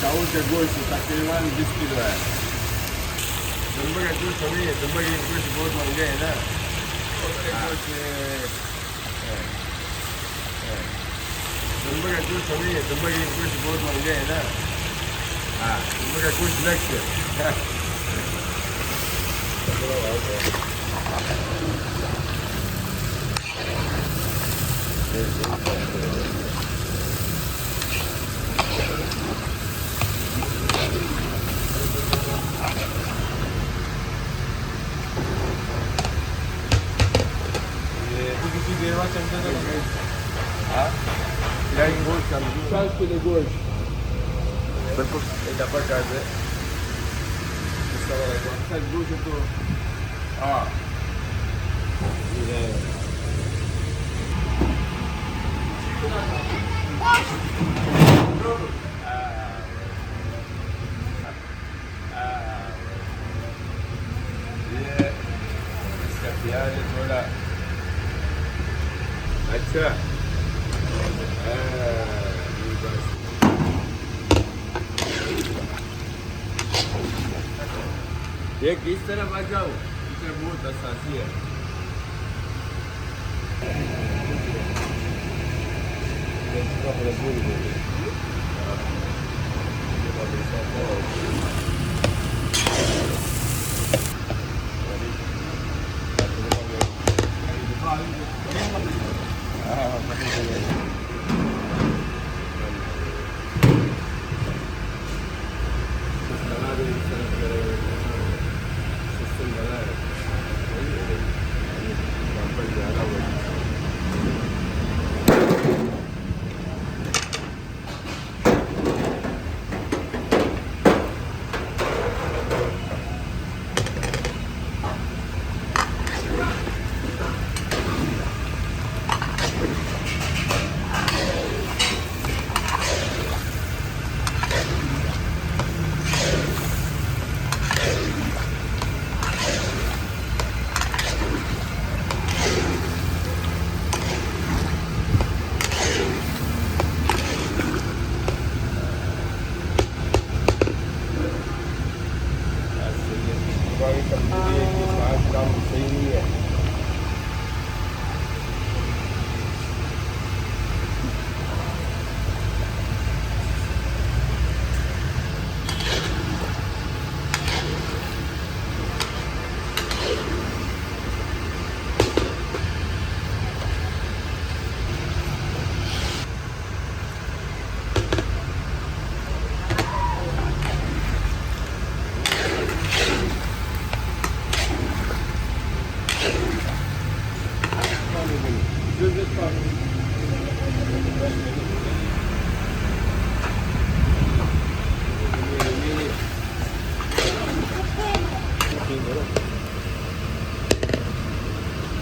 Saúde é gosto, tá queimando 20 quilos. Também é gosto ali, também é gosto bom de ninguém, né? Também é gosto ali, também é gosto bom de ninguém, né? Também é gosto leque. Já engosta, quase que ele gosta. Ele dá pra casa, né? Essa gosta eu tô. Ó. अच्छा ये किस तरफ आ जाओ इस तरफ बहुत असासी है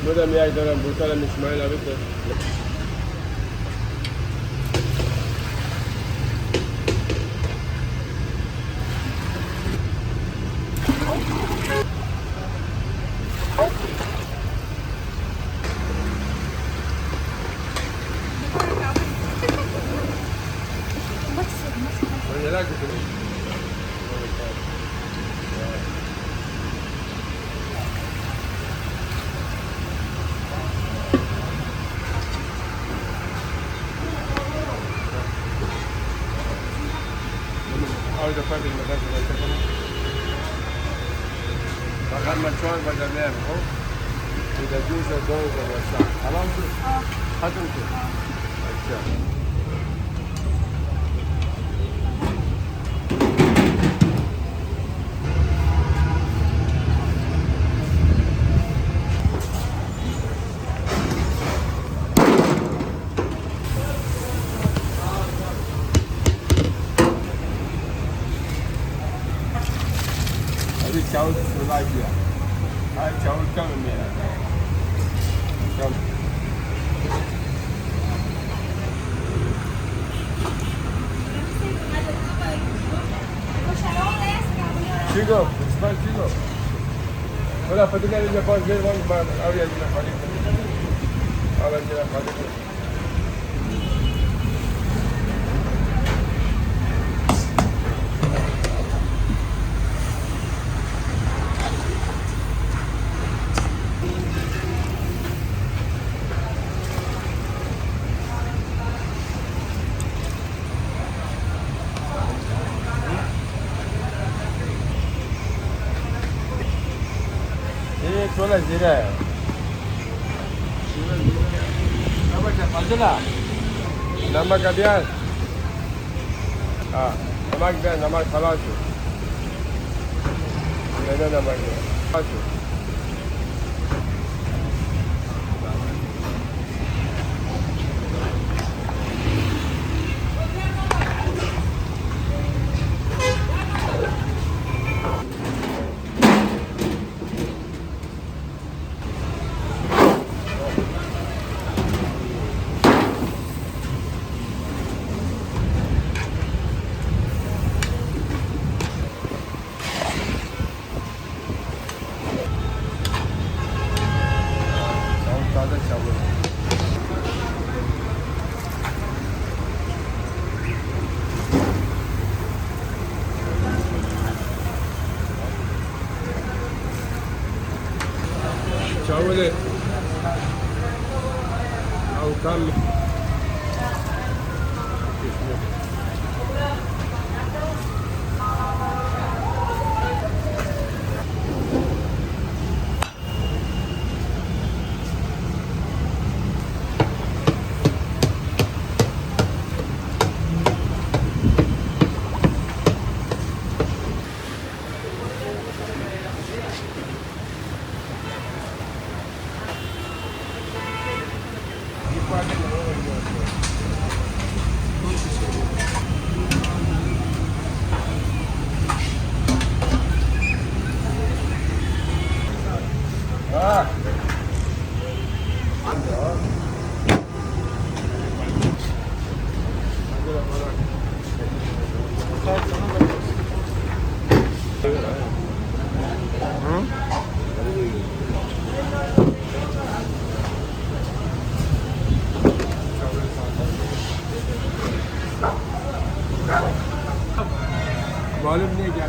Burada bir dönem Bursa'da İsmail abi de. Neler götürüyor? Ahora después de la casa de teléfono. Bajar machuan para ver, ¿no? Y de juicio todo de WhatsApp. Avanzo. Atención. अच्छा. अभी चावल सुला किया आज चावल कम है मेरा कम Chico, it's Chico. Hola, Fatima, ya puedes ver, vamos a abrir la paleta. A ver, la paleta. ये छोला जीरा है नमक का दिया हाँ नमक दिया नमक खलास मैंने नमक दिया ताज़ा चावल चावल और कम मालूम नहीं क्या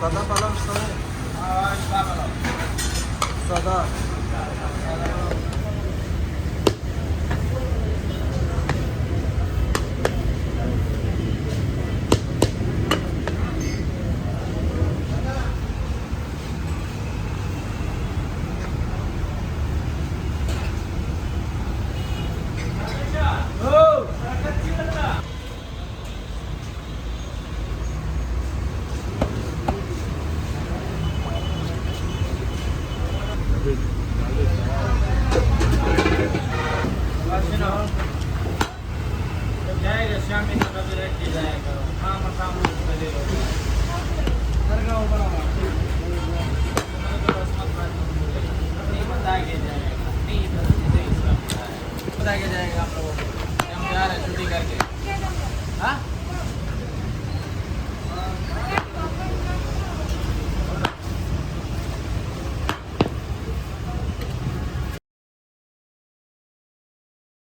सादा पालक सादा जाएगा शाम में कभी रख के जाएगा काम काम ले लो सरगांव बराबर नहीं बता के जाएगा नहीं बता के जाएगा आप लोगों को हम जा रहे हैं छुट्टी करके हाँ